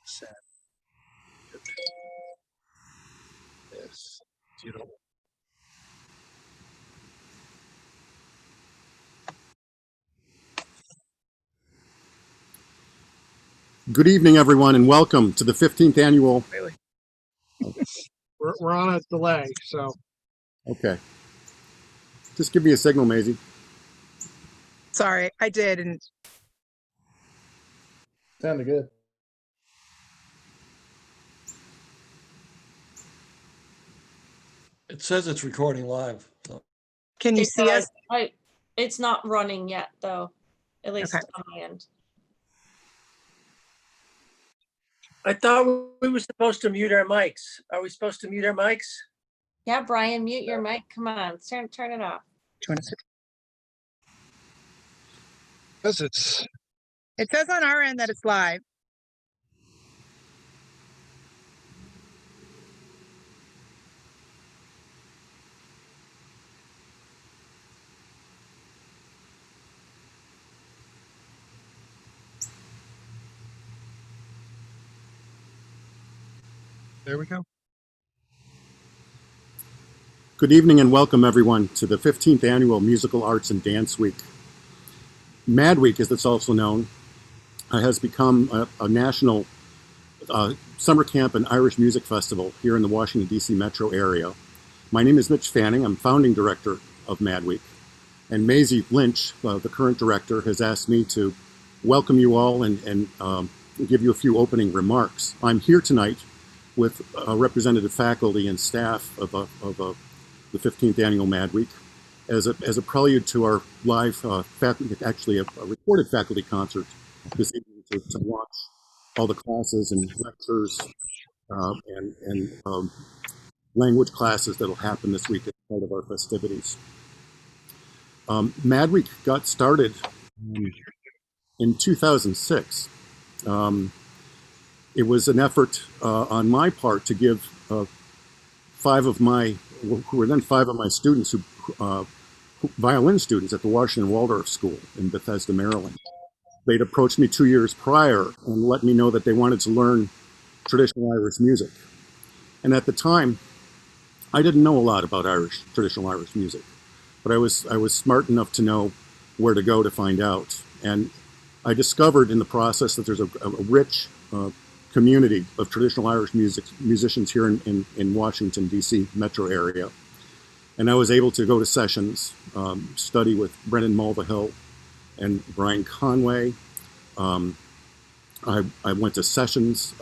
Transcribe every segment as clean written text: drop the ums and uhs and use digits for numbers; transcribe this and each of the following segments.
Sad. Yes. You know. Good evening, everyone, and welcome to the 15th annual. Really? We're on a delay, so. Okay. Just give me a signal, Maisie. Sorry, I did. And Sounded good. It says it's recording live. So. can you It see does. us? It's not running yet, though, at least Okay. on my end. I thought we were supposed to mute our mics. Are we supposed to mute our mics? Yeah, Brian, mute your mic. Come on, turn it off. Because it's. It says on our end that it's live. There we go. Good evening and welcome, everyone, to the 15th annual Musical Arts and Dance Week. Mad Week, as it's also known, has become a national summer camp and Irish music festival here in the Washington, D.C. metro area. My name is Mitch Fanning. I'm founding director of Mad Week. And Maisie Lynch, the current director, has asked me to welcome you all and give you a few opening remarks. I'm here tonight with representative faculty and staff of the 15th annual Mad Week as a prelude to our live faculty, actually a recorded faculty concert this evening to launch all the classes and lectures and language classes that'll happen this week as part of our festivities. Mad Week got started in 2006. It was an effort on my part to give five of my students, violin students at the Washington Waldorf School in Bethesda, Maryland. They'd approached me 2 years prior and let me know that they wanted to learn traditional Irish music. And at the time, I didn't know a lot about traditional Irish music, but I was smart enough to know where to go to find out. And I discovered in the process that there's a rich community of traditional Irish musicians here in Washington, D.C. metro area. And I was able to go to sessions, study with Brendan Mulvihill and Brian Conway. I went to sessions,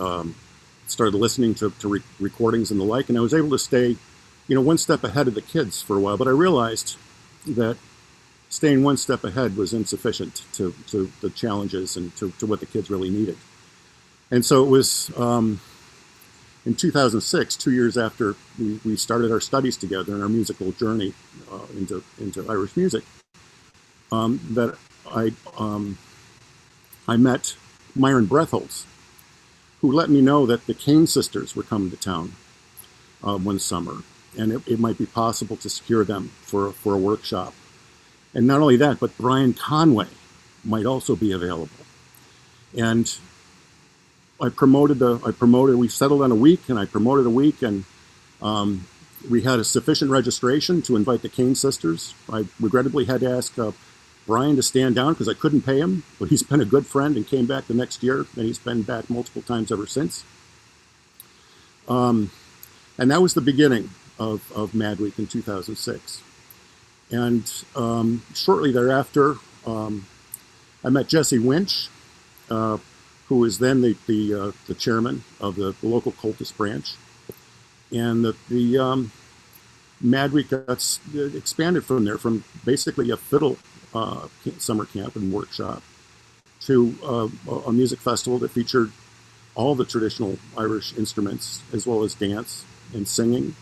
started listening to recordings and the like, and I was able to stay, one step ahead of the kids for a while. But I realized that staying one step ahead was insufficient to the challenges and to what the kids really needed. And so it was in 2006, 2 years after we started our studies together and our musical journey into Irish music, that I met Myron Breatholtz, who let me know that the Kane sisters were coming to town one summer, and it might be possible to secure them for a workshop. And not only that, but Brian Conway might also be available. And we settled on a week, and I promoted a week, and we had a sufficient registration to invite the Kane sisters. I regrettably had to ask Brian to stand down because I couldn't pay him, but he's been a good friend and came back the next year, and he's been back multiple times ever since. And that was the beginning of Mad Week in 2006. And shortly thereafter, I met Jesse Winch, who was then the chairman of the local cultist branch. And the Mad Week got expanded from there, from basically a fiddle summer camp and workshop to a music festival that featured all the traditional Irish instruments, as well as dance and singing.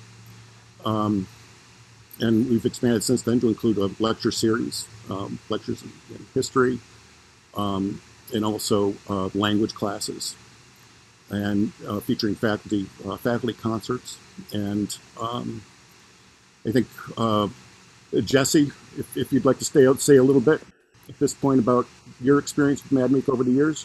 And we've expanded since then to include a lecture series, lectures in history, and also language classes, and featuring faculty concerts. And I think Jesse, if you'd like to say a little bit at this point about your experience with Mad Week over the years.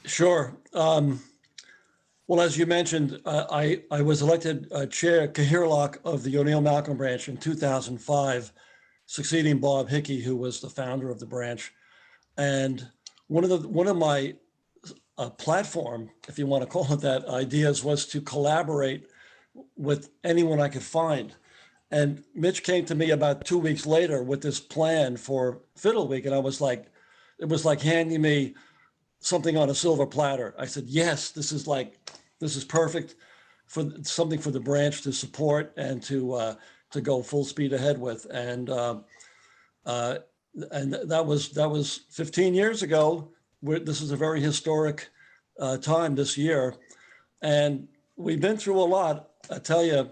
Sure. Well, as you mentioned, I was elected chair Cahirlock of the O'Neill Malcolm branch in 2005, succeeding Bob Hickey, who was the founder of the branch. And one of my platform, if you want to call it that, ideas was to collaborate with anyone I could find. And Mitch came to me about 2 weeks later with this plan for Fiddle Week, and I was like, it was like handing me something on a silver platter. I said, yes, this is perfect for something for the branch to support and to go full speed ahead with. And that was 15 years ago. This is a very historic time this year, and we've been through a lot, I tell you,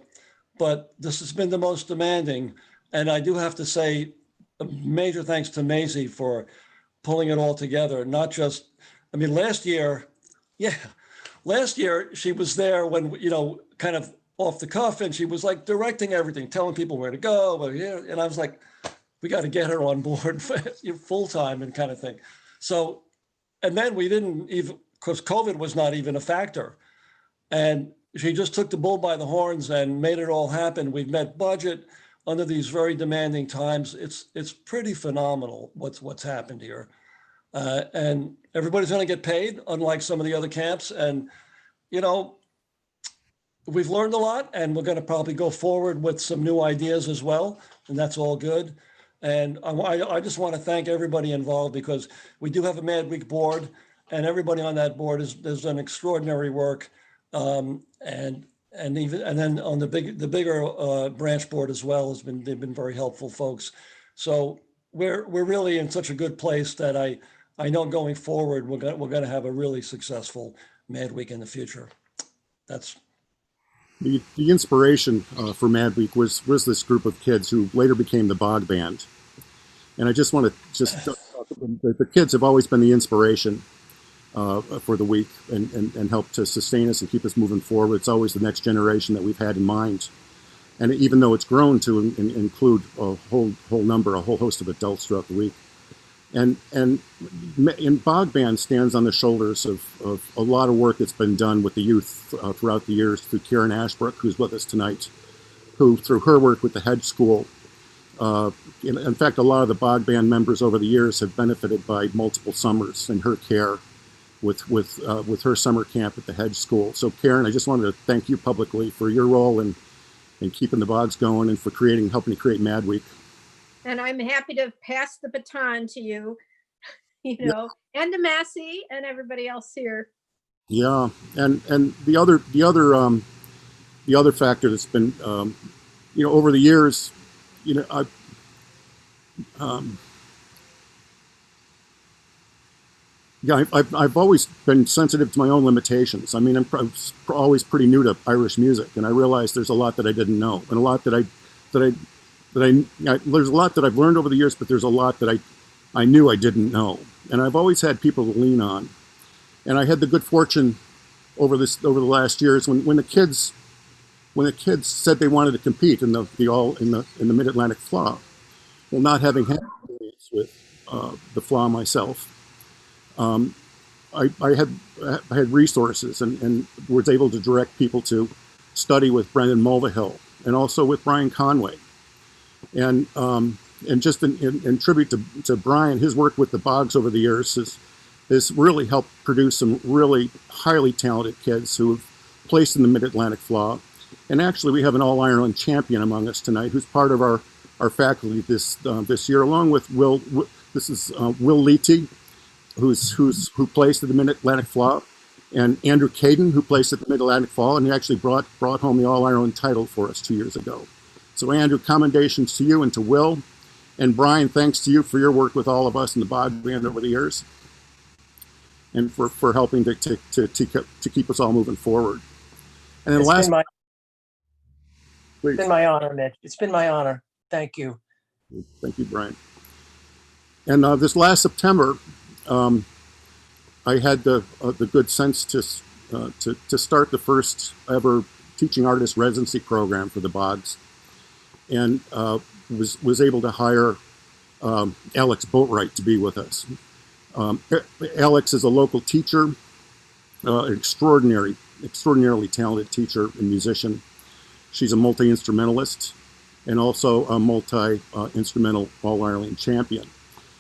but this has been the most demanding. And I do have to say a major thanks to Maisie for pulling it all together. Not just, I mean, last year she was there when, kind of off the cuff, and she was like directing everything, telling people where to go. And I was like, we got to get her on board full time and kind of thing. So, and then we didn't even, because COVID was not even a factor. And she just took the bull by the horns and made it all happen. We've met budget under these very demanding times. It's pretty phenomenal what's happened here. And everybody's going to get paid, unlike some of the other camps. And, we've learned a lot, and we're going to probably go forward with some new ideas as well. And that's all good. And I just want to thank everybody involved, because we do have a Mad Week board, and everybody on that board has done extraordinary work. And then on the bigger branch board as well they've been very helpful folks. So we're really in such a good place that I know going forward we're going to have a really successful Mad Week in the future. That's The inspiration for Mad Week was this group of kids who later became the Bog Band. And I just want to the kids have always been the inspiration for the week and help to sustain us and keep us moving forward. It's always the next generation that we've had in mind. And even though it's grown to include a whole host of adults throughout the week. And Bog Band stands on the shoulders of a lot of work that's been done with the youth throughout the years through Karen Ashbrook, who's with us tonight, who through her work with the Hedge School, in fact, a lot of the Bog Band members over the years have benefited by multiple summers in her care with her summer camp at the Hedge School. So Karen, I just wanted to thank you publicly for your role in keeping the Bogs going and for helping to create Mad Week. And I'm happy to pass the baton to you, and to Massey and everybody else here. Yeah, and the other factor that's been, over the years, I've always been sensitive to my own limitations. I mean, I'm always pretty new to Irish music, and I realized there's a lot that I didn't know, and a lot there's a lot that I've learned over the years, but there's a lot that I knew I didn't know. And I've always had people to lean on. And I had the good fortune over the last years when the kids said they wanted to compete in the Mid-Atlantic FLA. Well, not having had experience with the FLA myself, I had resources and was able to direct people to study with Brendan Mulvihill and also with Brian Conway. And just in tribute to Brian, his work with the Bogs over the years has really helped produce some really highly talented kids who have placed in the Mid-Atlantic FLA. And actually, we have an All-Ireland champion among us tonight who's part of our faculty this year, along with Will. This is Will Leety, who placed at the Mid-Atlantic FLA, and Andrew Caden, who placed at the Mid-Atlantic FLA, and he actually brought home the All-Ireland title for us 2 years ago. So Andrew, commendations to you and to Will. And Brian, thanks to you for your work with all of us in the Bog Band over the years, and for helping to keep us all moving forward. And then It's been my honor, Mitch. It's been my honor. Thank you. Thank you, Brian. And this last September, I had the good sense to start the first ever teaching artist residency program for the Bogs, and was able to hire Alex Boatwright to be with us. Alex is a local teacher an extraordinarily talented teacher and musician. She's a multi-instrumentalist and also a multi-instrumental All-Ireland champion.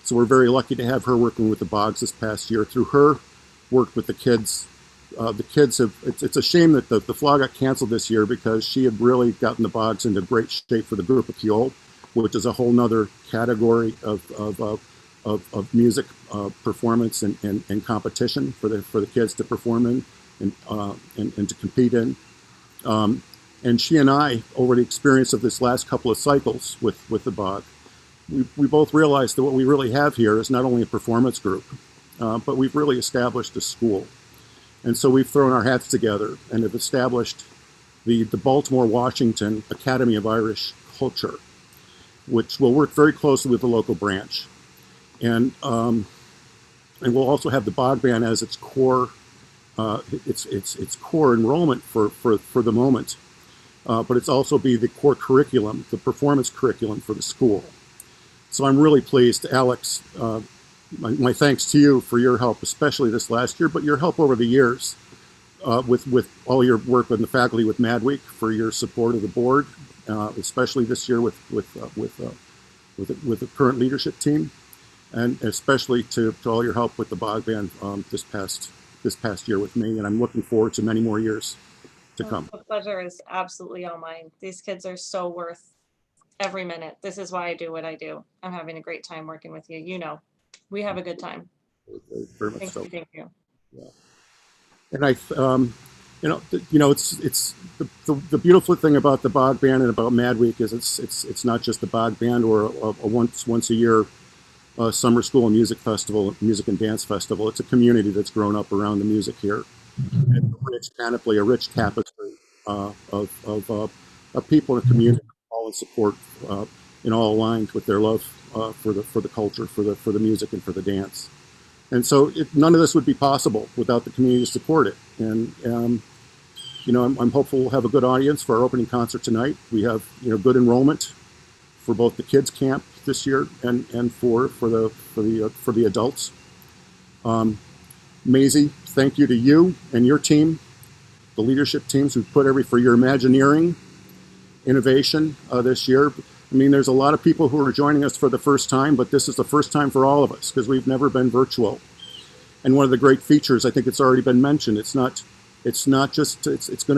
So we're very lucky to have her working with the Bogs this past year. Through her work with the kids have, it's a shame that the FLA got canceled this year because she had really gotten the Bogs into great shape for the group of Keole, which is a whole nother category of music performance and competition for the kids to perform in and to compete in. And she and I, over the experience of this last couple of cycles with the Bog, we both realized that what we really have here is not only a performance group, but we've really established a school. And so we've thrown our hats together and have established the Baltimore Washington Academy of Irish Culture, which will work very closely with the local branch. And we'll also have the Bog Band as its core core enrollment for the moment. But it's also be the core curriculum, the performance curriculum for the school. So I'm really pleased, Alex. My thanks to you for your help, especially this last year, but your help over the years with all your work with the faculty with Madweek, for your support of the board, especially this year with the current leadership team, and especially to all your help with the Bog Band this past year with me. And I'm looking forward to many more years to come. The pleasure is absolutely all mine. These kids are so worth every minute. This is why I do what I do. I'm having a great time working with you. You know, we have a good time. Very much Thank so. you. Thank you. Yeah. And it's the beautiful thing about the Bog Band and about Madweek is it's not just the Bog Band or a once a year summer school and music festival, music and dance festival. It's a community that's grown up around the music here. And a rich panoply, a rich tapestry of people in the community, all in support and all aligned with their love for the culture, for the music, and for the dance. And so none of this would be possible without the community to support it. And I'm hopeful we'll have a good audience for our opening concert tonight. We have good enrollment for both the kids camp this year and for the adults. Maisie, thank you to you and your team, the leadership teams who put for your Imagineering innovation this year. I mean, there's a lot of people who are joining us for the first time, but this is the first time for all of us because we've never been virtual. And one of the great features, I think it's already been mentioned, it's going to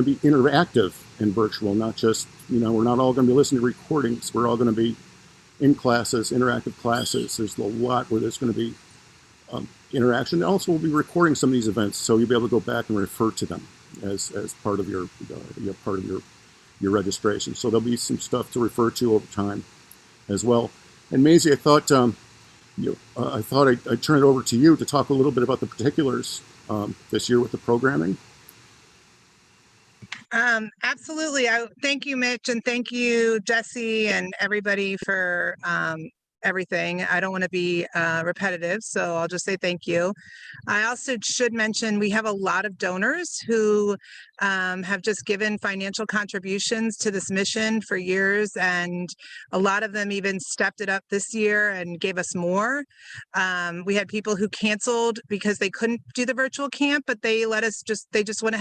be interactive and virtual, not just, we're not all going to be listening to recordings. We're all going to be in classes, interactive classes. There's a lot where there's going to be interaction. And also, we'll be recording some of these events, so you'll be able to go back and refer to them as part of your registration. So there'll be some stuff to refer to over time as well. And Maisie, I thought I'd turn it over to you to talk a little bit about the particulars this year with the programming. Absolutely. Thank you, Mitch, and thank you, Jesse, and everybody for everything. I don't want to be repetitive, so I'll just say thank you. I also should mention we have a lot of donors who have just given financial contributions to this mission for years, and a lot of them even stepped it up this year and gave us more. We had people who canceled because they couldn't do the virtual camp, but they just want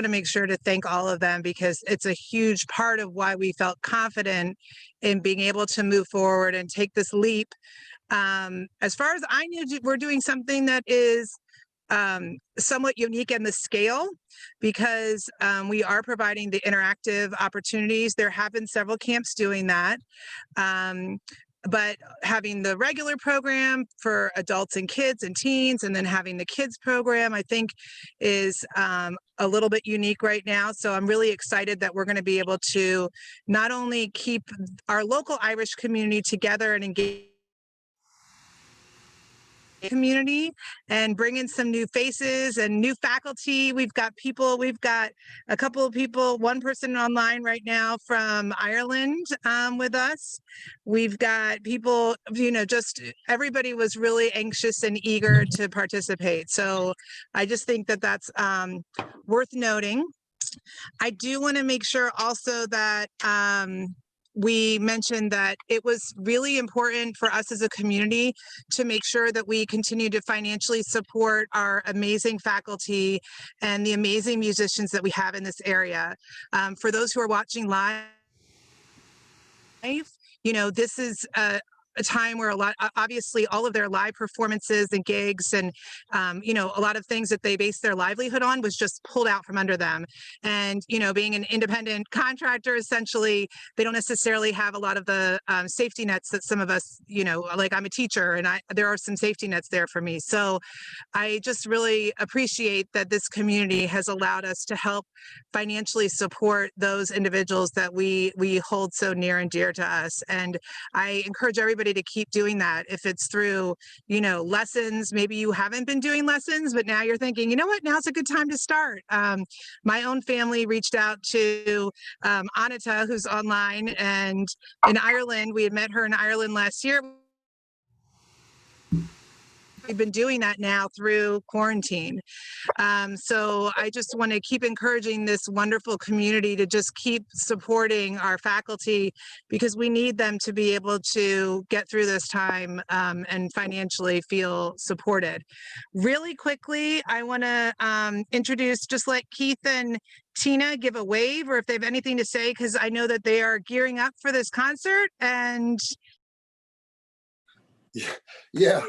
to make sure to thank all of them because it's a huge part of why we felt confident in being able to move forward and take this leap. As far as I knew, we're doing something that is somewhat unique in the scale because we are providing the interactive opportunities. There have been several camps doing that. But having the regular program for adults and kids and teens, and then having the kids program, I think is a little bit unique right now. So I'm really excited that we're going to be able to not only keep our local Irish community together and engage community and bring in some new faces and new faculty. We've got a couple of people, one person online right now from Ireland with us. We've got people, just everybody was really anxious and eager to participate. So I just think that that's worth noting. I do want to make sure also that we mentioned that it was really important for us as a community to make sure that we continue to financially support our amazing faculty and the amazing musicians that we have in this area. For those who are watching live, this is a time where obviously all of their live performances and gigs and, a lot of things that they base their livelihood on was just pulled out from under them. And, being an independent contractor, essentially, they don't necessarily have a lot of the safety nets that some of us, like I'm a teacher and there are some safety nets there for me. So I just really appreciate that this community has allowed us to help financially support those individuals that we hold so near and dear to us. And I encourage everybody to keep doing that. If it's through, lessons, maybe you haven't been doing lessons, but now you're thinking, you know what, now's a good time to start. My own family reached out to Anita, who's online, and in Ireland, we had met her in Ireland last year. We've been doing that now through quarantine. So I just want to keep encouraging this wonderful community to just keep supporting our faculty, because we need them to be able to get through this time and financially feel supported. Really quickly, I want to introduce, just let Keith and Tina give a wave, or if they have anything to say, because I know that they are gearing up for this concert. And yeah,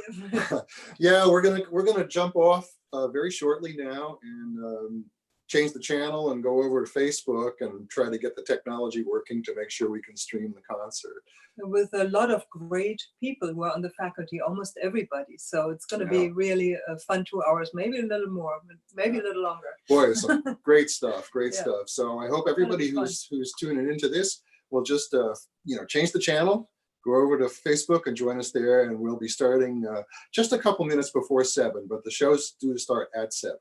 yeah, we're gonna jump off very shortly now and change the channel and go over to Facebook and try to get the technology working to make sure we can stream the concert. With a lot of great people who are on the faculty, almost everybody. So it's going to be really a fun 2 hours, maybe a little more, maybe a little longer. Boy, some great stuff, great Yeah. stuff. So I hope everybody who's tuning into this will just change the channel, go over to Facebook and join us there, and we'll be starting just a couple minutes before 7, but the show's due to start at 7.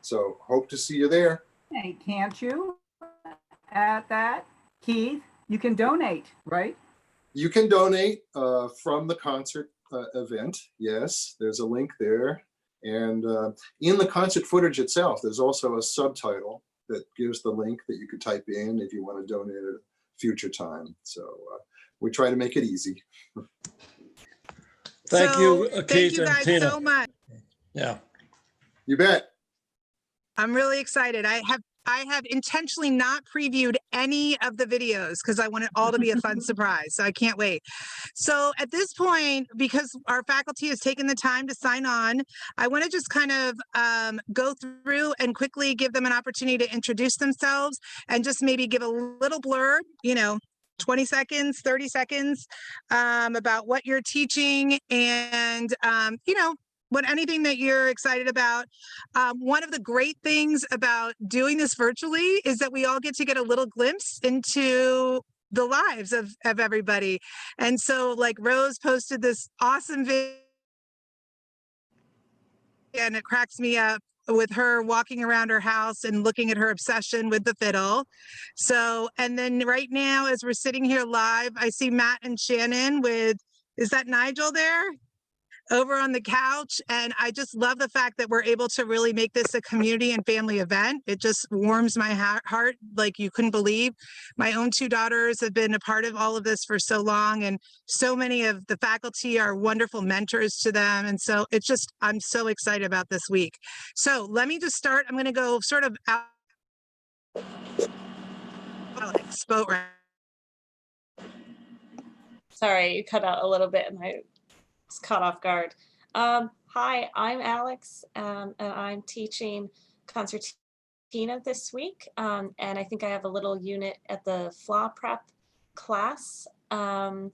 So hope to see you there. Hey, can't you at that? Keith, you can donate, right? You can donate from the concert event. Yes, there's a link there. And in the concert footage itself, there's also a subtitle that gives the link that you could type in if you want to donate at a future time. So we try to make it easy. Thank you, thank Keith you and guys Tina. so much. Yeah. You bet. I'm really excited. I have intentionally not previewed any of the videos because I want it all to be a fun surprise. So I can't wait. So at this point, because our faculty has taken the time to sign on, I want to just kind of go through and quickly give them an opportunity to introduce themselves and just maybe give a little blurb, 20 seconds, 30 seconds about what you're teaching and, anything that you're excited about. One of the great things about doing this virtually is that we all get to get a little glimpse into the lives of everybody. And so like Rose posted this awesome video and it cracks me up with her walking around her house and looking at her obsession with the fiddle. So, and then right now, as we're sitting here live, I see Matt and Shannon is that Nigel there? Over on the couch. And I just love the fact that we're able to really make this a community and family event. It just warms my heart like you couldn't believe. My own 2 daughters have been a part of all of this for so long, and so many of the faculty are wonderful mentors to them. And so it's just, I'm so excited about this week. So let me just start. I'm going to go sort of out. Sorry, you cut out a little bit and I was caught off guard. Hi, I'm Alex, and I'm teaching concertina this week. And I think I have a little unit at the FLA prep class. And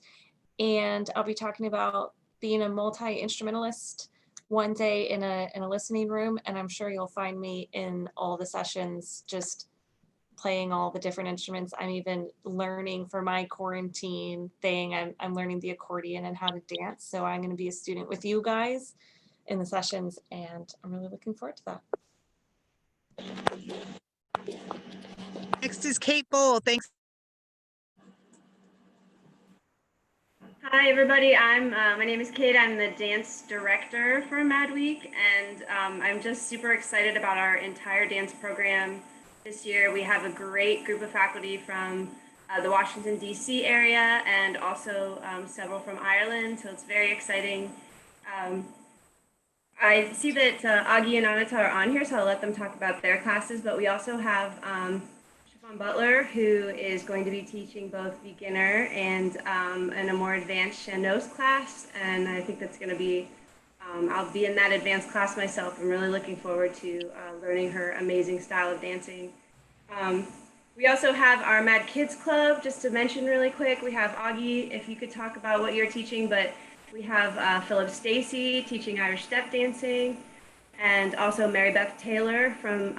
I'll be talking about being a multi-instrumentalist one day in a listening room. And I'm sure you'll find me in all the sessions, just playing all the different instruments. I'm even learning for my quarantine thing. I'm learning the accordion and how to dance. So I'm going to be a student with you guys in the sessions, and I'm really looking forward to that. Next is Kate Bowl. Thanks. Hi everybody, my name is Kate. I'm the dance director for Mad Week, and I'm just super excited about our entire dance program this year. We have a great group of faculty from the Washington, D.C. area, and also several from Ireland. So it's very exciting. I see that Augie and Anata are on here, so I'll let them talk about their classes. But we also have Siobhan Butler, who is going to be teaching both beginner and a more advanced Chandos class. And I think that's going to be, I'll be in that advanced class myself. I'm really looking forward to learning her amazing style of dancing. We also have our Mad Kids Club, just to mention really quick. We have Augie, if you could talk about what you're teaching, but we have Philip Stacy teaching Irish step dancing, and also Mary Beth Taylor from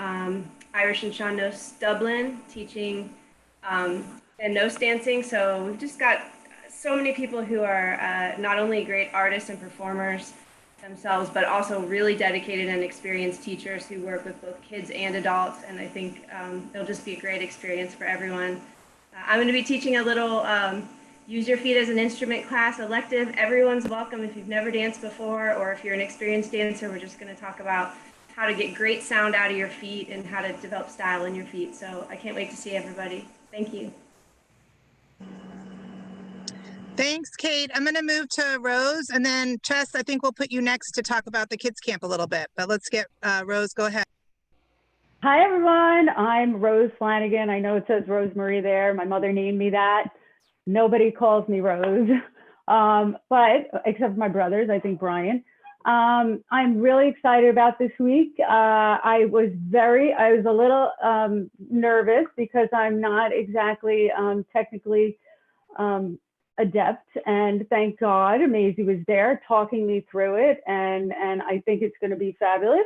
Irish and Sean Nose Dublin teaching and nose dancing. So we've just got so many people who are not only great artists and performers themselves, but also really dedicated and experienced teachers who work with both kids and adults. And I think it'll just be a great experience for everyone. I'm going to be teaching a little Use Your Feet as an Instrument class elective. Everyone's welcome if you've never danced before, or if you're an experienced dancer. We're just going to talk about how to get great sound out of your feet and how to develop style in your feet. So I can't wait to see everybody. Thank you. Thanks, Kate. I'm going to move to Rose, and then Chess, I think we'll put you next to talk about the kids camp a little bit, but let's get Rose, go ahead. Hi, everyone. I'm Rose Flanagan. I know it says Rosemarie there. My mother named me that. Nobody calls me Rose, but except my brothers, I think Brian. I'm really excited about this week. I was a little nervous because I'm not exactly technically adept, and thank God Maisie was there talking me through it, and I think it's going to be fabulous.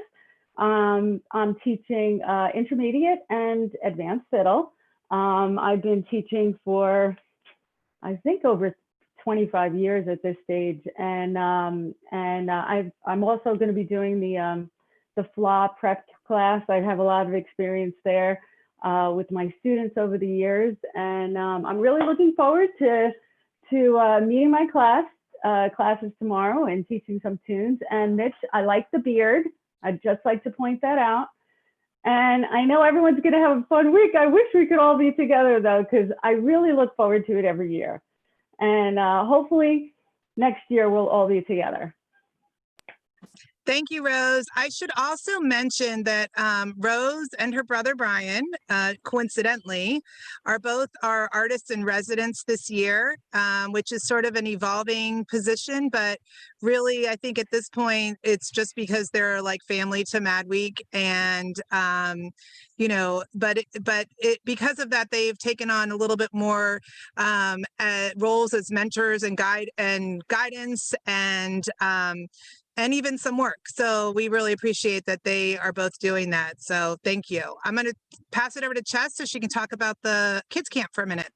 I'm teaching intermediate and advanced fiddle. I've been teaching for, I think, over 25 years at this stage, and I'm also going to be doing the FLA prep class. I have a lot of experience there with my students over the years, and I'm really looking forward to meeting my classes tomorrow and teaching some tunes. And Mitch, I like the beard. I'd just like to point that out. And I know everyone's going to have a fun week. I wish we could all be together, though, because I really look forward to it every year. And hopefully next year we'll all be together. Thank you, Rose. I should also mention that Rose and her brother Brian, coincidentally, are both our artists in residence this year, which is sort of an evolving position. But really, I think at this point, it's just because they're like family to Mad Week, and you know, because of that, they've taken on a little bit more roles as mentors and guidance and even some work. So we really appreciate that they are both doing that. So thank you. I'm going to pass it over to Chess so she can talk about the kids camp for a minute.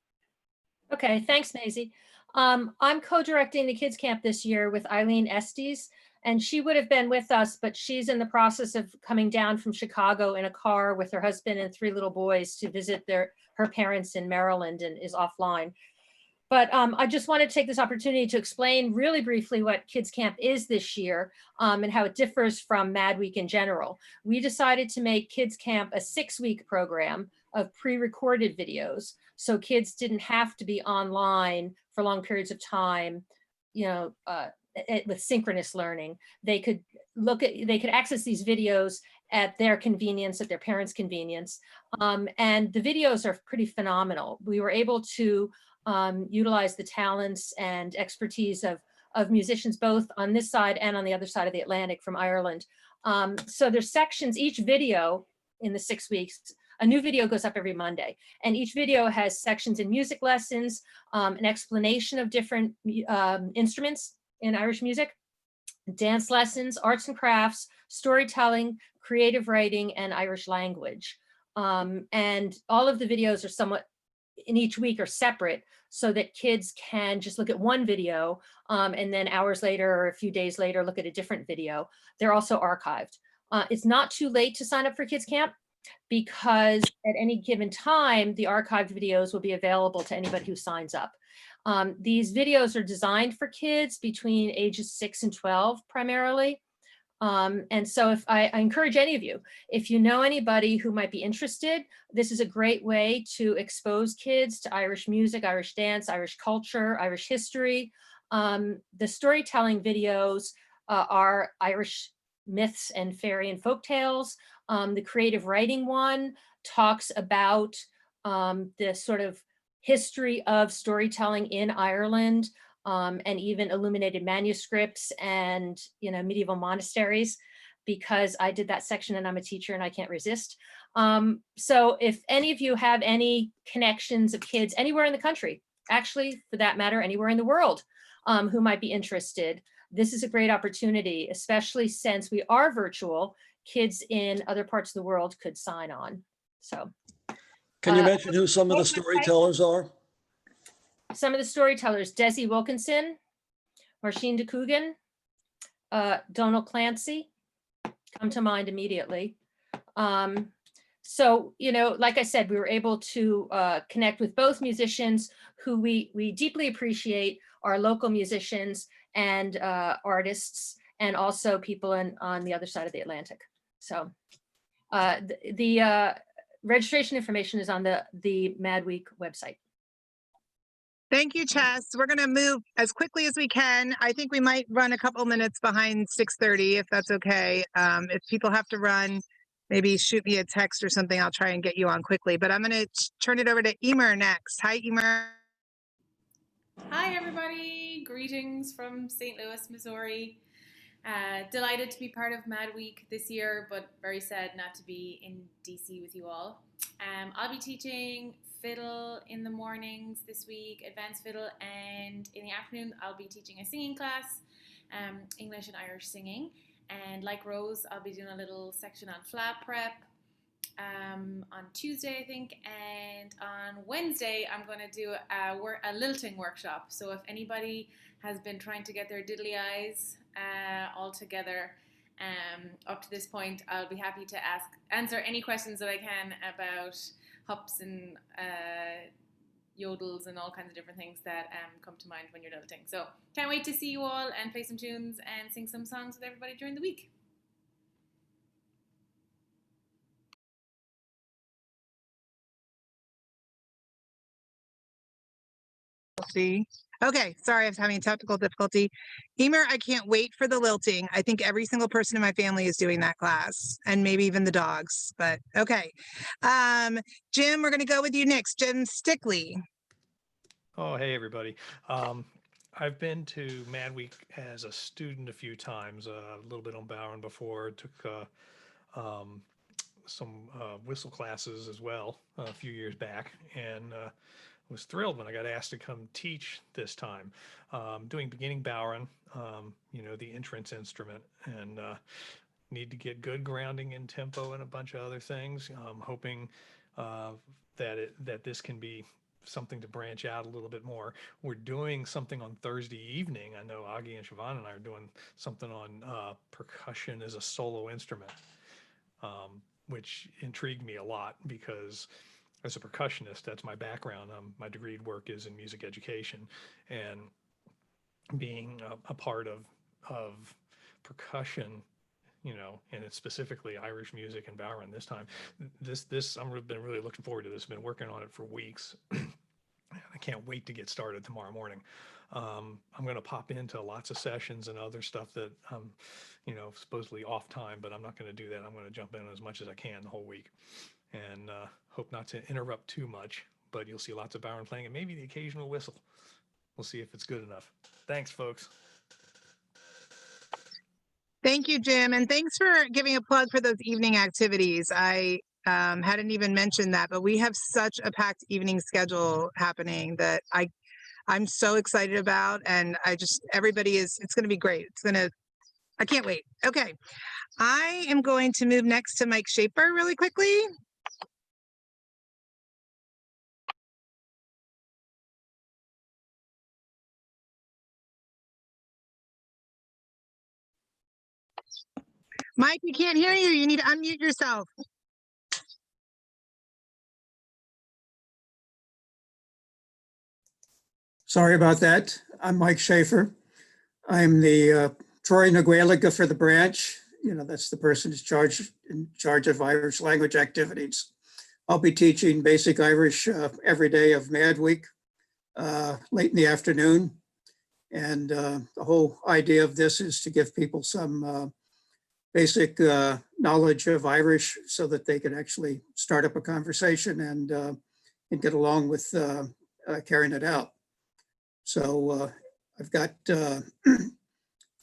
Okay, thanks, Maisie. I'm co-directing the kids camp this year with Eileen Estes, and she would have been with us, but she's in the process of coming down from Chicago in a car with her husband and 3 little boys to visit her parents in Maryland, and is offline. But I just want to take this opportunity to explain really briefly what Kids Camp is this year and how it differs from Mad Week in general. We decided to make Kids Camp a 6-week program of pre-recorded videos, so kids didn't have to be online for long periods of time, you know, with synchronous learning. They could access these videos at their convenience, at their parents' convenience, and the videos are pretty phenomenal. We were able to utilize the talents and expertise of musicians both on this side and on the other side of the Atlantic from Ireland. So there's sections, each video in the 6 weeks, a new video goes up every Monday, and each video has sections in music lessons, an explanation of different instruments in Irish music, dance lessons, arts and crafts, storytelling, creative writing, and Irish language. And all of the videos are somewhat in each week are separate, so that kids can just look at one video and then hours later or a few days later look at a different video. They're also archived. It's not too late to sign up for Kids Camp, because at any given time the archived videos will be available to anybody who signs up. These videos are designed for kids between ages 6 and 12 primarily. And so if I encourage any of you, if you know anybody who might be interested, this is a great way to expose kids to Irish music, Irish dance, Irish culture, Irish history. The storytelling videos are Irish myths and fairy and folk tales. The creative writing one talks about the sort of history of storytelling in Ireland, and even illuminated manuscripts and, you know, medieval monasteries, because I did that section and I'm a teacher and I can't resist. So if any of you have any connections of kids anywhere in the country, actually for that matter, anywhere in the world, who might be interested, this is a great opportunity, especially since we are virtual. Kids in other parts of the world could sign on. So. Can you mention who some of the storytellers are? Some of the storytellers: Desi Wilkinson, Marcin de Coogan, Donald Clancy come to mind immediately. So, you know, like I said, we were able to connect with both musicians who we deeply appreciate, our local musicians and artists, and also people on the other side of the Atlantic. So the registration information is on the Mad Week website. Thank you, Chess. We're going to move as quickly as we can. I think we might run a couple minutes behind 6:30, if that's okay. If people have to run, maybe shoot me a text or something. I'll try and get you on quickly. But I'm going to turn it over to Emer next. Hi, Emer. Hi, everybody. Greetings from St. Louis, Missouri. Delighted to be part of Mad Week this year, but very sad not to be in DC with you all. I'll be teaching fiddle in the mornings this week, advanced fiddle, and in the afternoon I'll be teaching a singing class, English and Irish singing. And like Rose, I'll be doing a little section on flat prep on Tuesday, I think, and on Wednesday I'm going to do a lilting workshop. So if anybody has been trying to get their diddly eyes all together up to this point, I'll be happy to answer any questions that I can about hops and yodels and all kinds of different things that come to mind when you're lilting. So can't wait to see you all and play some tunes and sing some songs with everybody during the week. See. Okay, sorry, I was having technical difficulty. Emer, I can't wait for the lilting. I think every single person in my family is doing that class, and maybe even the dogs, but okay. Jim, we're gonna go with you next. Jim Stickley. Oh, hey, everybody. I've been to Mad Week as a student a few times, a little bit on Bowen before, took some whistle classes as well a few years back, and was thrilled when I got asked to come teach this time. Doing beginning Bowen, you know, the entrance instrument, and need to get good grounding in tempo and a bunch of other things. I'm hoping that this can be something to branch out a little bit more. We're doing something on Thursday evening. I know Augie and Siobhan and I are doing something on percussion as a solo instrument, which intrigued me a lot because as a percussionist, that's my background. My degree work is in music education, and being a part of percussion, you know, and it's specifically Irish music and Bowen this time. I've been really looking forward to this. I've been working on it for weeks. I can't wait to get started tomorrow morning. I'm going to pop into lots of sessions and other stuff that I'm, you know, supposedly off time, but I'm not going to do that. I'm going to jump in as much as I can the whole week, and hope not to interrupt too much, but you'll see lots of Bowen playing and maybe the occasional whistle. We'll see if it's good enough. Thanks, folks. Thank you, Jim, and thanks for giving a plug for those evening activities. I hadn't even mentioned that, but we have such a packed evening schedule happening that I'm so excited about, and everybody is, it's going to be great. I can't wait. Okay, I am going to move next to Mike Schaefer really quickly. Mike, we can't hear you. You need to unmute yourself. Sorry about that. I'm Mike Schaefer. I'm the Troy Nagueliga for the branch, that's the person in charge of Irish language activities. I'll be teaching basic Irish every day of Mad Week, late in the afternoon. And the whole idea of this is to give people some basic knowledge of Irish so that they can actually start up a conversation and get along with carrying it out. So I've got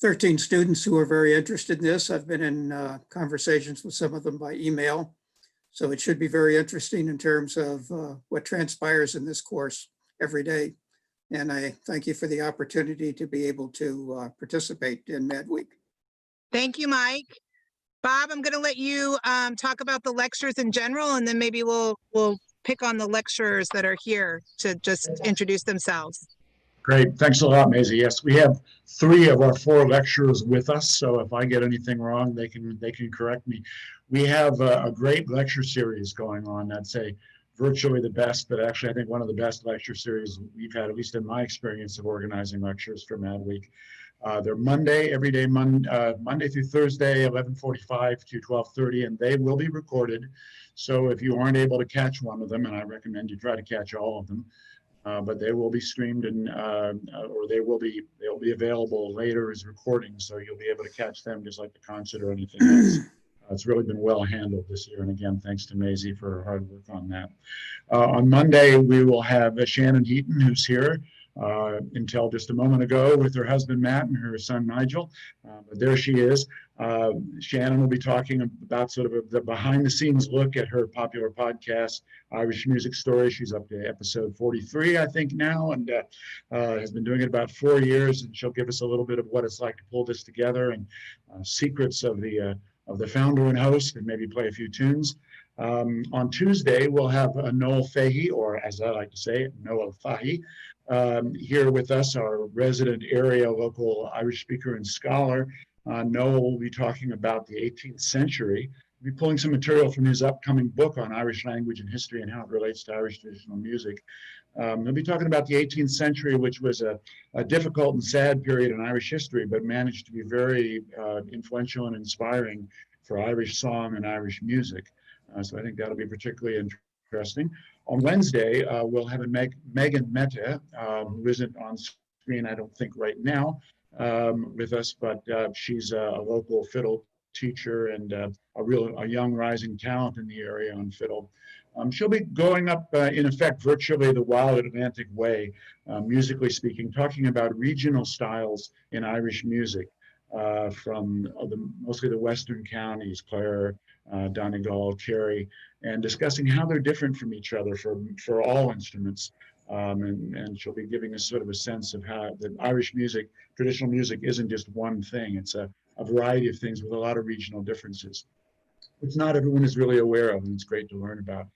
13 students who are very interested in this. I've been in conversations with some of them by email. So it should be very interesting in terms of what transpires in this course every day. And I thank you for the opportunity to be able to participate in Mad Week. Thank you, Mike. Bob, I'm going to let you talk about the lectures in general, and then maybe we'll pick on the lecturers that are here to just introduce themselves. Great. Thanks a lot, Maisie. Yes, we have 3 of our 4 lecturers with us. So if I get anything wrong, they can correct me. We have a great lecture series going on. I'd say virtually the best, but actually I think one of the best lecture series we've had, at least in my experience of organizing lectures for Mad Week. They're every day, Monday through Thursday, 11:45 to 12:30, and they will be recorded. So if you aren't able to catch one of them, and I recommend you try to catch all of them, but they will be streamed and or they'll be available later as recordings, so you'll be able to catch them just like the concert or anything else. It's really been well handled this year, and again, thanks to Maisie for her hard work on that. On Monday, we will have Shannon Heaton, who's here until just a moment ago with her husband Matt and her son Nigel, but there she is. Shannon will be talking about sort of the behind-the-scenes look at her popular podcast, Irish Music Story. She's up to episode 43, I think, now, and has been doing it about 4 years, and she'll give us a little bit of what it's like to pull this together and secrets of the founder and host, and maybe play a few tunes. On Tuesday, we'll have Noel Fahey, or as I like to say, Noel Fahey, here with us, our resident area local Irish speaker and scholar. Noel will be talking about the 18th century. We'll be pulling some material from his upcoming book on Irish language and history and how it relates to Irish traditional music. He'll be talking about the 18th century, which was a difficult and sad period in Irish history, but managed to be very influential and inspiring for Irish song and Irish music. So I think that'll be particularly interesting. On Wednesday, we'll have Megan Mehta, who isn't on screen, I don't think, right now with us, but she's a local fiddle teacher and a young rising talent in the area on fiddle. She'll be going up, in effect, virtually the Wild Atlantic way, musically speaking, talking about regional styles in Irish music from mostly the western counties, Clare, Donegal, Kerry, and discussing how they're different from each other for all instruments. And she'll be giving us sort of a sense of how the Irish music, traditional music, isn't just one thing. It's a variety of things with a lot of regional differences, which not everyone is really aware of, and it's great to learn about.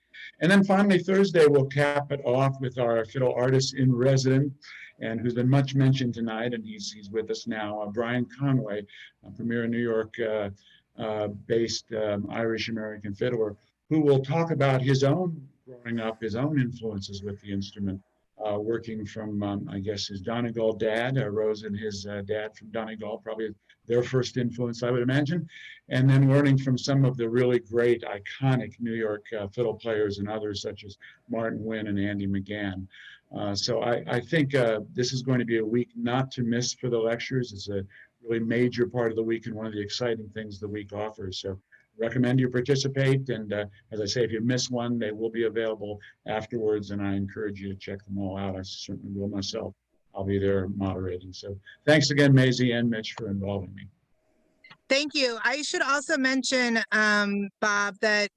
And then finally, Thursday, we'll cap it off with our fiddle artist in resident, and who's been much mentioned tonight, and he's with us now, Brian Conway, a premier New York based Irish-American fiddler, who will talk about his own growing up, his own influences with the instrument, working from, I guess, his Donegal dad, Rose and his dad from Donegal, probably their first influence, I would imagine, and then learning from some of the really great, iconic New York fiddle players and others, such as Martin Wynn and Andy McGann. So I think this is going to be a week not to miss for the lectures. It's a really major part of the week and one of the exciting things the week offers. So recommend you participate. And as I say, if you miss one, they will be available afterwards. And I encourage you to check them all out. I certainly will myself. I'll be there moderating. So thanks again, Maisie and Mitch, for involving me. Thank you. I should also mention, Bob, that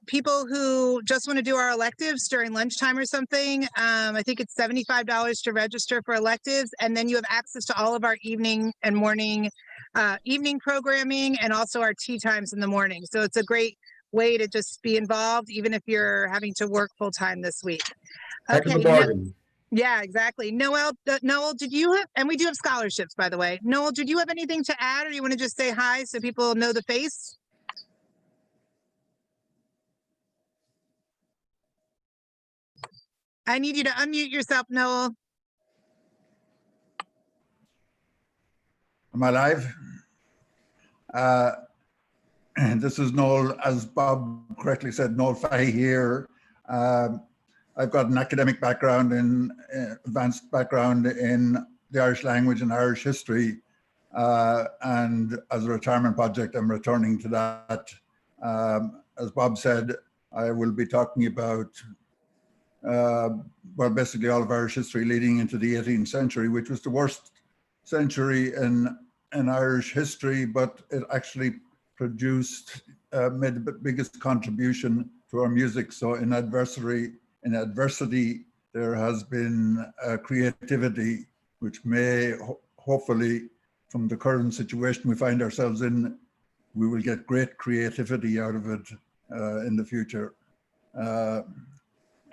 people who just want to do our electives during lunchtime or something, I think it's $75 to register for electives, and then you have access to all of our evening and morning evening programming, and also our tea times in the morning. So it's a great way to just be involved, even if you're having to work full time this week. Heck of a bargain. Yeah, exactly. Noel, did you have, and we do have scholarships, by the way. Noel, did you have anything to add, or you want to just say hi so people know the face? I need you to unmute yourself, Noel. Am I live? And this is Noel, as Bob correctly said, Noel Fahy here. I've got an academic background advanced background in the Irish language and Irish history. And as a retirement project, I'm returning to that. As Bob said, I will be talking about, well, basically all of Irish history leading into the 18th century, which was the worst century in Irish history, but it actually produced, made the biggest contribution to our music. So in adversity, there has been creativity, which may hopefully, from the current situation we find ourselves in, we will get great creativity out of it in the future.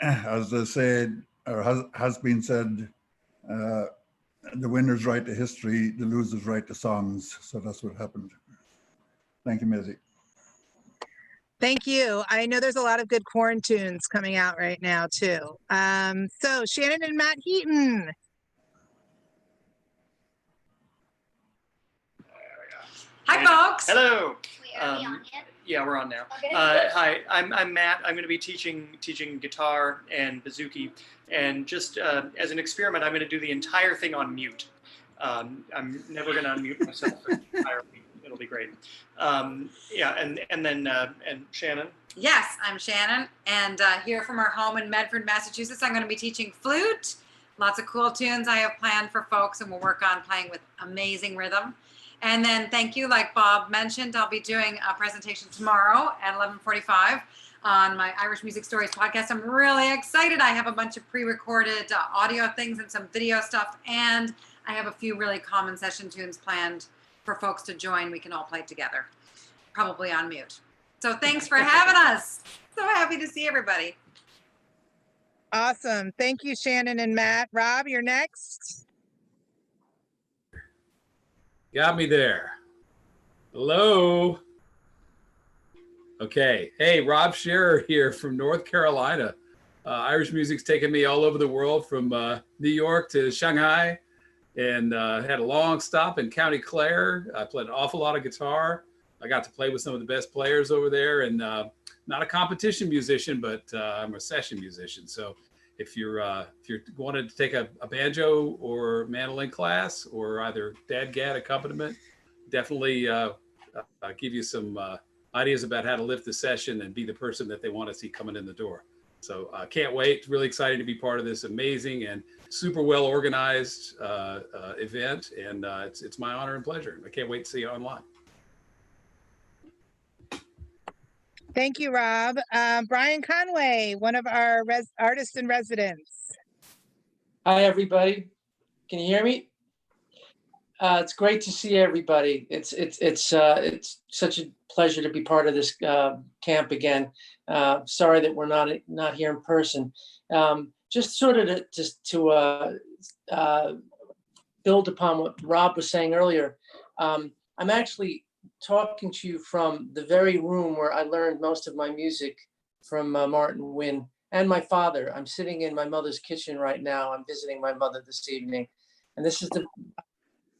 As they said, or has been said, the winners write the history, the losers write the songs. So that's what happened. Thank you, Maisie. Thank you. I know there's a lot of good corn tunes coming out right now too. So Shannon and Matt Heaton. Hi, folks. Hello. Are we on yet? Yeah, we're on now. Okay. Hi, I'm Matt. I'm going to be teaching guitar and bouzouki, and just as an experiment, I'm going to do the entire thing on mute. I'm never going to unmute myself entirely. It'll be great. Yeah, and then Shannon. Yes, I'm Shannon, and here from our home in Medford, Massachusetts, I'm going to be teaching flute. Lots of cool tunes I have planned for folks, and we'll work on playing with amazing rhythm. And then thank you, like Bob mentioned, I'll be doing a presentation tomorrow at 11:45 on my Irish Music Stories podcast. I'm really excited. I have a bunch of pre-recorded audio things and some video stuff, and I have a few really common session tunes planned for folks to join. We can all play together, probably on mute. So thanks for having us. So happy to see everybody. Awesome. Thank you, Shannon and Matt. Rob, you're next. Got me there. Hello. Okay. Hey, Rob Scherer here from North Carolina. Irish music's taken me all over the world, from New York to Shanghai, and had a long stop in County Clare. I played an awful lot of guitar. I got to play with some of the best players over there, and not a competition musician, but I'm a session musician. So if you're wanted to take a banjo or mandolin class, or either dadgad accompaniment, definitely give you some ideas about how to lift the session and be the person that they want to see coming in the door. So can't wait. Really excited to be part of this amazing and super well organized event, and it's my honor and pleasure. I can't wait to see you online. Thank you, Rob. Brian Conway, one of our artists in residence. Hi, everybody. Can you hear me? It's great to see everybody. It's such a pleasure to be part of this camp again. Sorry that we're not here in person. Just sort of to build upon what Rob was saying earlier. I'm actually talking to you from the very room where I learned most of my music from Martin Wynn and my father. I'm sitting in my mother's kitchen right now. I'm visiting my mother this evening. And this is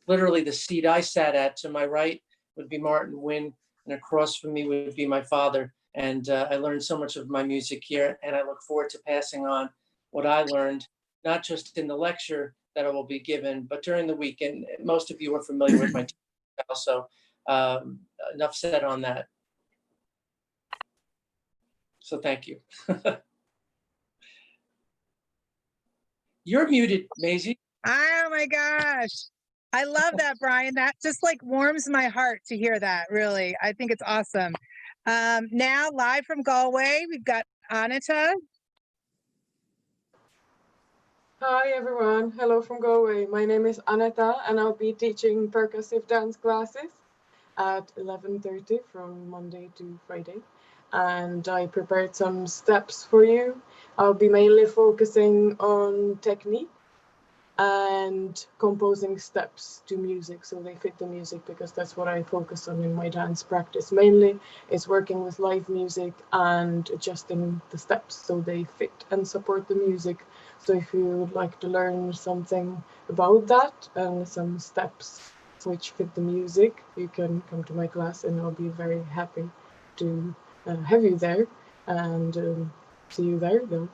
literally the seat I sat at. To my right would be Martin Wynn, and across from me would be my father. And I learned so much of my music here, and I look forward to passing on what I learned, not just in the lecture that I will be given, but during the week. And most of you are familiar with my style, so enough said on that. So thank you. You're muted, Maisie. Oh my gosh. I love that, Brian. That just like warms my heart to hear that, really. I think it's awesome. Now live from Galway, we've got Anita. Hi everyone, hello from Galway. My name is Anita, and I'll be teaching percussive dance classes at 11:30 from Monday to Friday. And I prepared some steps for you. I'll be mainly focusing on technique and composing steps to music so they fit the music, because that's what I focus on in my dance practice mainly, is working with live music and adjusting the steps so they fit and support the music. So if you would like to learn something about that and some steps which fit the music, you can come to my class, and I'll be very happy to have you there, and see you there then.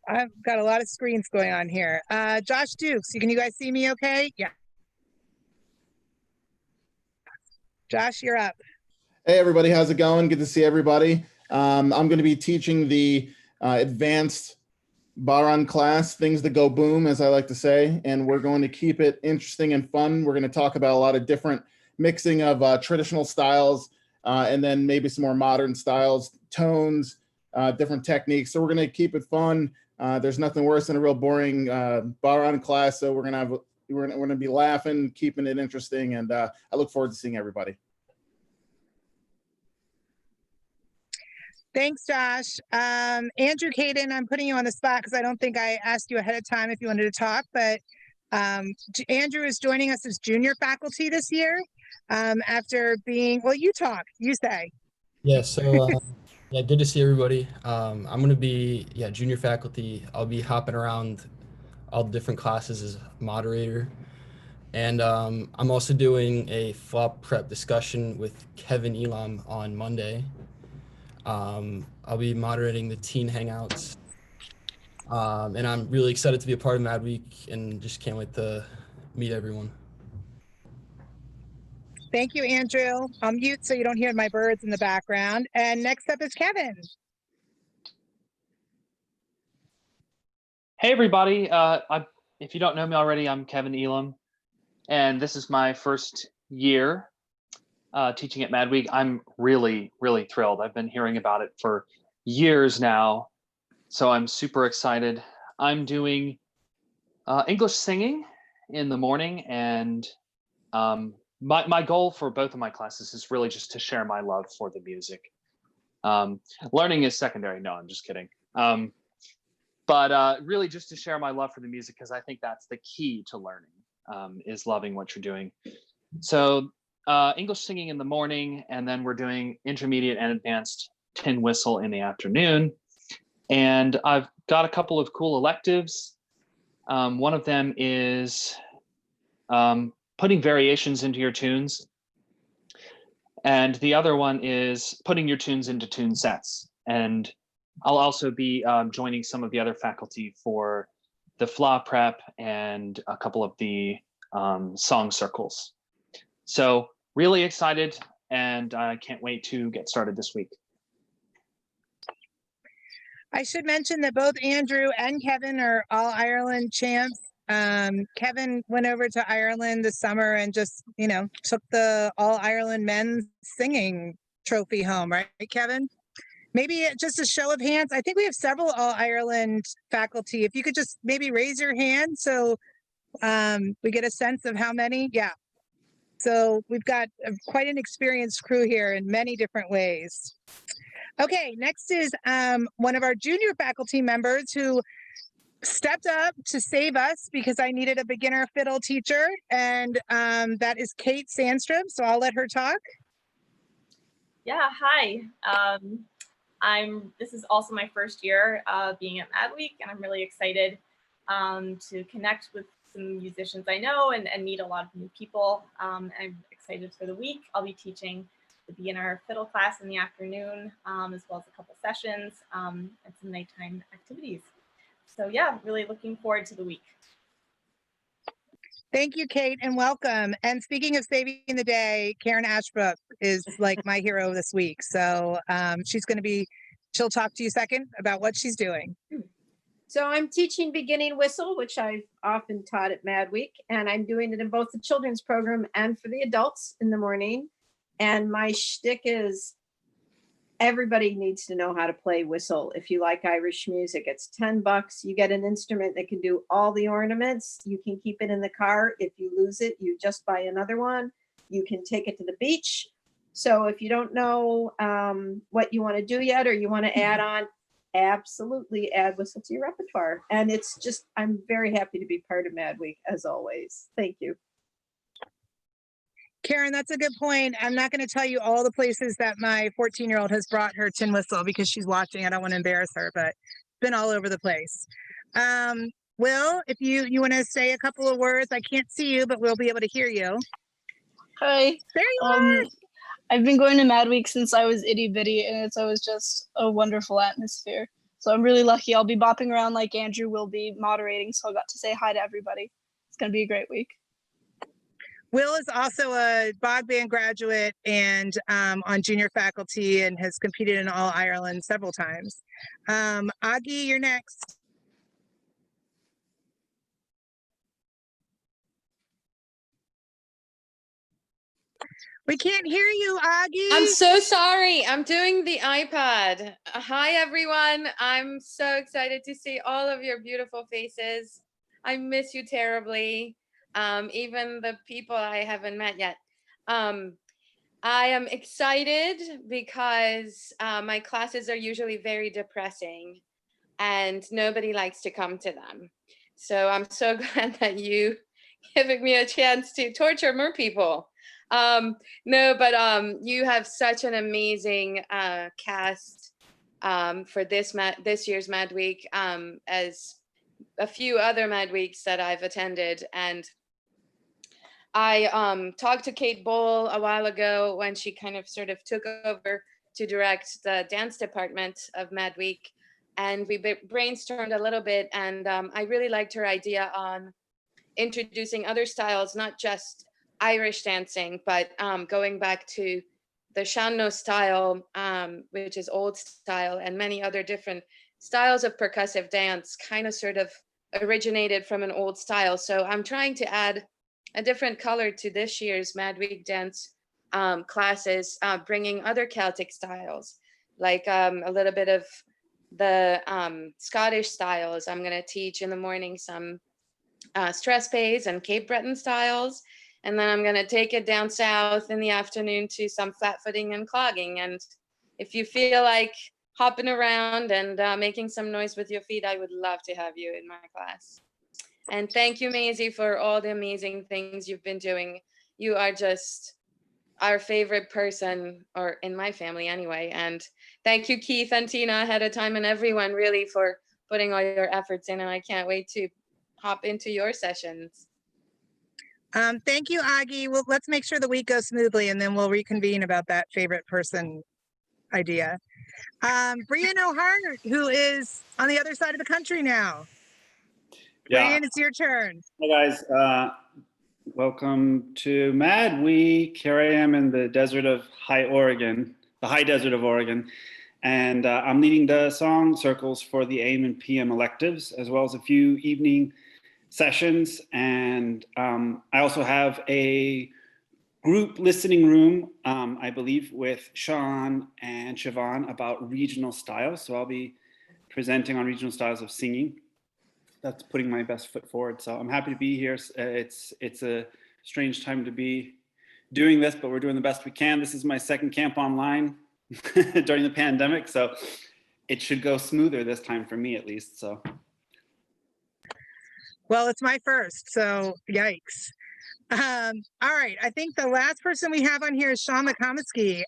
I've got a lot of screens going on here. Josh Dukes, can you guys see me okay? Yeah. Josh, you're up. Hey everybody, how's it going? Good to see everybody. I'm going to be teaching the advanced Baran class, things that go boom, as I like to say, and we're going to keep it interesting and fun. We're going to talk about a lot of different mixing of traditional styles and then maybe some more modern styles, tones, different techniques. So we're going to keep it fun. There's nothing worse than a real boring Baran class. So we're going to be laughing, keeping it interesting, and I look forward to seeing everybody. Thanks, Josh. Andrew Caden, I'm putting you on the spot because I don't think I asked you ahead of time if you wanted to talk, but Andrew is joining us as junior faculty this year after being, well, you talk, you say. Yeah, so yeah, good to see everybody. I'm going to be junior faculty. I'll be hopping around all the different classes as moderator. And I'm also doing a flop prep discussion with Kevin Elam on Monday. I'll be moderating the teen hangouts. And I'm really excited to be a part of Mad Week and just can't wait to meet everyone. Thank you, Andrew. I'll mute so you don't hear my birds in the background. And next up is Kevin. Hey, everybody. If you don't know me already, I'm Kevin Elam, and this is my first year teaching at Mad Week. I'm really, really thrilled. I've been hearing about it for years now, so I'm super excited. I'm doing English singing in the morning, and my goal for both of my classes is really just to share my love for the music. Learning is secondary. No, I'm just kidding. But really just to share my love for the music, because I think that's the key to learning, is loving what you're doing. So English singing in the morning, and then we're doing intermediate and advanced tin whistle in the afternoon. And I've got a couple of cool electives. One of them is putting variations into your tunes. And the other one is putting your tunes into tune sets. And I'll also be joining some of the other faculty for the FLA prep and a couple of the song circles. So really excited, and I can't wait to get started this week. I should mention that both Andrew and Kevin are All-Ireland champs. Kevin went over to Ireland this summer and just, took the All-Ireland men's singing trophy home, right, Kevin? Maybe just a show of hands. I think we have several All-Ireland faculty. If you could just maybe raise your hand so we get a sense of how many. Yeah. So we've got quite an experienced crew here in many different ways. Okay, next is one of our junior faculty members who stepped up to save us because I needed a beginner fiddle teacher, and that is Kate Sandstrom. So I'll let her talk. Yeah, hi. This is also my first year being at Mad Week, and I'm really excited to connect with some musicians I know and meet a lot of new people. I'm excited for the week. I'll be teaching the beginner fiddle class in the afternoon, as well as a couple sessions and some nighttime activities. So yeah, really looking forward to the week. Thank you, Kate, and welcome. And speaking of saving the day, Karen Ashbrook is like my hero this week. So she'll talk to you second about what she's doing. So I'm teaching beginning whistle, which I've often taught at Mad Week, and I'm doing it in both the children's program and for the adults in the morning. And my shtick is everybody needs to know how to play whistle. If you like Irish music, it's $10. You get an instrument that can do all the ornaments. You can keep it in the car. If you lose it, you just buy another one. You can take it to the beach. So if you don't know what you want to do yet, or you want to add on, absolutely add whistle to your repertoire. And it's just, I'm very happy to be part of Mad Week as always. Thank you. Karen, that's a good point. I'm not going to tell you all the places that my 14-year-old has brought her tin whistle because she's watching. I don't want to embarrass her, but it's been all over the place. Will, if you want to say a couple of words, I can't see you, but we'll be able to hear you. Hi. There you are. I've been going to Mad Week since I was itty bitty, and it's always just a wonderful atmosphere. So I'm really lucky. I'll be bopping around like Andrew will be moderating, so I got to say hi to everybody. It's going to be a great week. Will is also a Bog Band graduate and on junior faculty and has competed in All Ireland several times. Augie, you're next. We can't hear you, Augie. I'm so sorry. I'm doing the iPad. Hi, everyone. I'm so excited to see all of your beautiful faces. I miss you terribly, even the people I haven't met yet. I am excited because my classes are usually very depressing and nobody likes to come to them. So I'm so glad that you giving me a chance to torture more people. No, but you have such an amazing cast for this year's Mad Week, as a few other Mad Weeks that I've attended. And I talked to Kate Bowl a while ago when she kind of sort of took over to direct the dance department of Mad Week. And we brainstormed a little bit, and I really liked her idea on introducing other styles, not just Irish dancing, but going back to the Sean-Nós style, which is old style, and many other different styles of percussive dance kind of sort of originated from an old style. So I'm trying to add a different color to this year's Mad Week dance classes, bringing other Celtic styles, like a little bit of the Scottish styles. I'm going to teach in the morning some stress pays and Cape Breton styles. And then I'm going to take it down south in the afternoon to some flat footing and clogging. And if you feel like hopping around and making some noise with your feet, I would love to have you in my class. And thank you, Maisie, for all the amazing things you've been doing. You are just our favorite person, or in my family anyway. And thank you, Keith and Tina ahead of time, and everyone really for putting all your efforts in. And I can't wait to hop into your sessions. Thank you, Augie. Well, let's make sure the week goes smoothly, and then we'll reconvene about that favorite person idea. Brian O'Hara, who is on the other side of the country now. Yeah. Brian, it's your turn. Hi, guys. Welcome to Mad Week. Here I am in the desert of High Oregon, the high desert of Oregon. And I'm leading the song circles for the AM and PM electives, as well as a few evening sessions. And I also have a group listening room, I believe, with Sean and Siobhan about regional styles. So I'll be presenting on regional styles of singing. That's putting my best foot forward. So I'm happy to be here. It's a strange time to be doing this, but we're doing the best we can. This is my second camp online during the pandemic, so it should go smoother this time for me, at least. So. Well, it's my first, so yikes. All right, I think the last person we have on here is Sean McComiskey.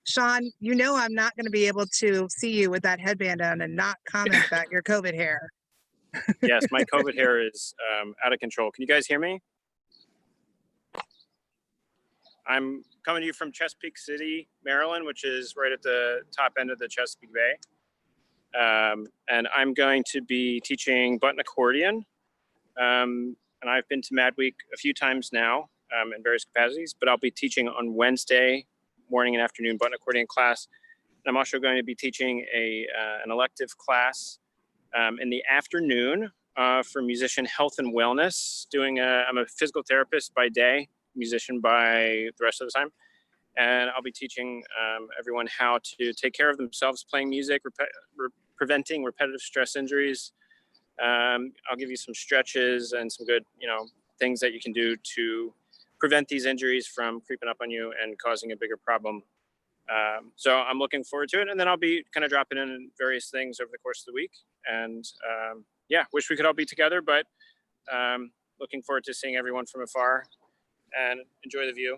Sean, you know I'm not going to be able to see you with that headband on and not comment about your COVID hair. Yes, my COVID hair is out of control. Can you guys hear me? I'm coming to you from Chesapeake City, Maryland, which is right at the top end of the Chesapeake Bay. And I'm going to be teaching button accordion. And I've been to Mad Week a few times now in various capacities, but I'll be teaching on Wednesday morning and afternoon button accordion class. And I'm also going to be teaching an elective class in the afternoon for musician health and wellness. I'm a physical therapist by day, musician by the rest of the time. And I'll be teaching everyone how to take care of themselves playing music, preventing repetitive stress injuries. I'll give you some stretches and some good, things that you can do to prevent these injuries from creeping up on you and causing a bigger problem. So I'm looking forward to it. And then I'll be kind of dropping in various things over the course of the week. And yeah, wish we could all be together, but looking forward to seeing everyone from afar and enjoy the view.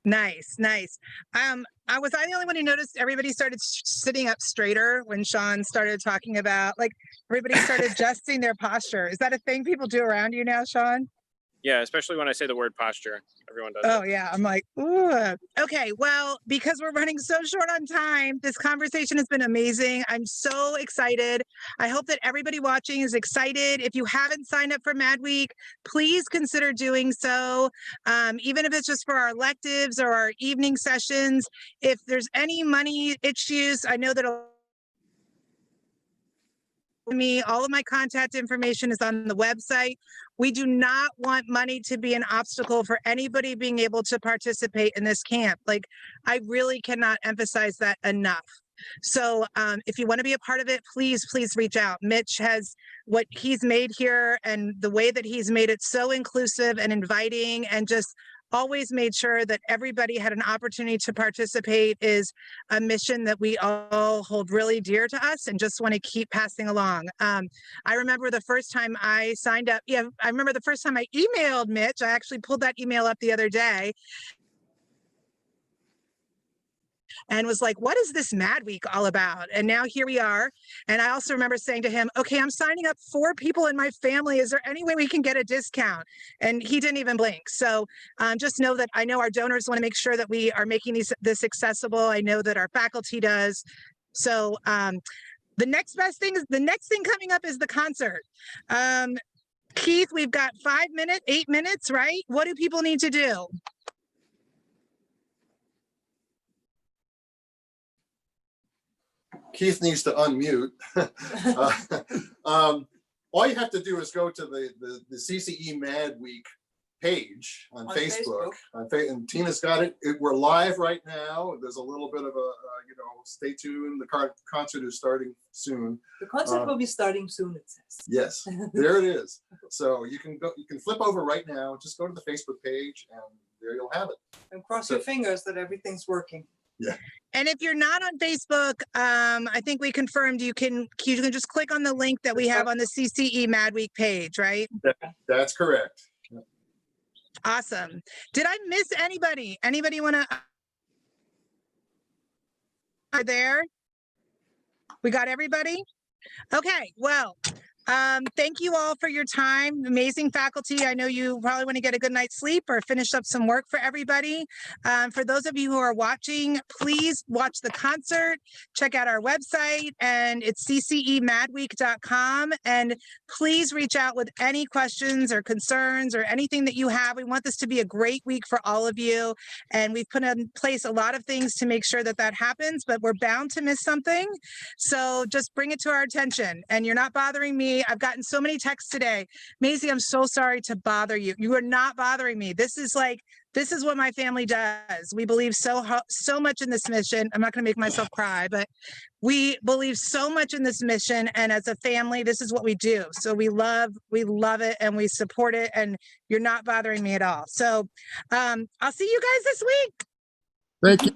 Nice, nice. Was I the only one who noticed everybody started sitting up straighter when Sean started talking about, like, everybody started adjusting their posture? Is that a thing people do around you now, Sean? Yeah, especially when I say the word posture, everyone does Oh it. yeah, I'm like, ooh. Okay, well, because we're running so short on time, this conversation has been amazing. I'm so excited. I hope that everybody watching is excited. If you haven't signed up for Mad Week, please consider doing so. Even if it's just for our electives or our evening sessions. If there's any money issues, I know that all of my contact information is on the website. We do not want money to be an obstacle for anybody being able to participate in this camp. Like, I really cannot emphasize that enough. So if you want to be a part of it, please reach out. Mitch has what he's made here, and the way that he's made it so inclusive and inviting, and just always made sure that everybody had an opportunity to participate, is a mission that we all hold really dear to us and just want to keep passing along. I remember the first time I signed up. Yeah, I remember the first time I emailed Mitch. I actually pulled that email up the other day and was like, what is this Mad Week all about? And now here we are. And I also remember saying to him, okay, I'm signing up 4 people in my family. Is there any way we can get a discount? And he didn't even blink. So just know that I know our donors want to make sure that we are making this accessible. I know that our faculty does. So the next thing coming up is the concert. Keith, we've got 8 minutes, right? What do people need to do? Keith needs to unmute. All you have to do is go to the CCE Mad Week page on Facebook. And Tina's got it. We're live right now. There's a little bit of a, stay tuned. The concert is starting soon. The concert will be starting soon, it says. Yes, there it is. So you can flip over right now. Just go to the Facebook page and there you'll have it. And cross your fingers that everything's working. Yeah. And if you're not on Facebook, I think we confirmed you can just click on the link that we have on the CCE Mad Week page, right? That's correct. Awesome. Did I miss anybody? Anybody want to? Are there? We got everybody? Okay, well, thank you all for your time. Amazing faculty. I know you probably want to get a good night's sleep or finish up some work for everybody. For those of you who are watching, please watch the concert, check out our website, and it's ccemadweek.com. And please reach out with any questions or concerns or anything that you have. We want this to be a great week for all of you. And we've put in place a lot of things to make sure that that happens, but we're bound to miss something. So just bring it to our attention. And you're not bothering me. I've gotten so many texts today. Maisie, I'm so sorry to bother you. You are not bothering me. This is what my family does. We believe so much in this mission. I'm not going to make myself cry, but we believe so much in this mission. And as a family, this is what we do. So we love it and we support it. And you're not bothering me at all. So I'll see you guys this week. Thank you.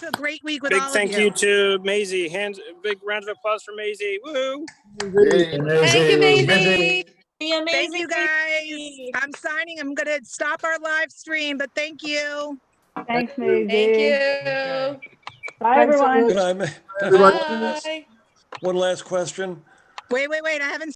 A great week with Big all thank of you. you to Maisie. Big round of applause for Maisie. Woo! Thank you, Maisie. Thank you, guys. I'm signing. I'm going to stop our live stream, but thank you. Thanks, Maisie. Thank you. Bye, everyone. Can I Bye. one last question? Wait. I haven't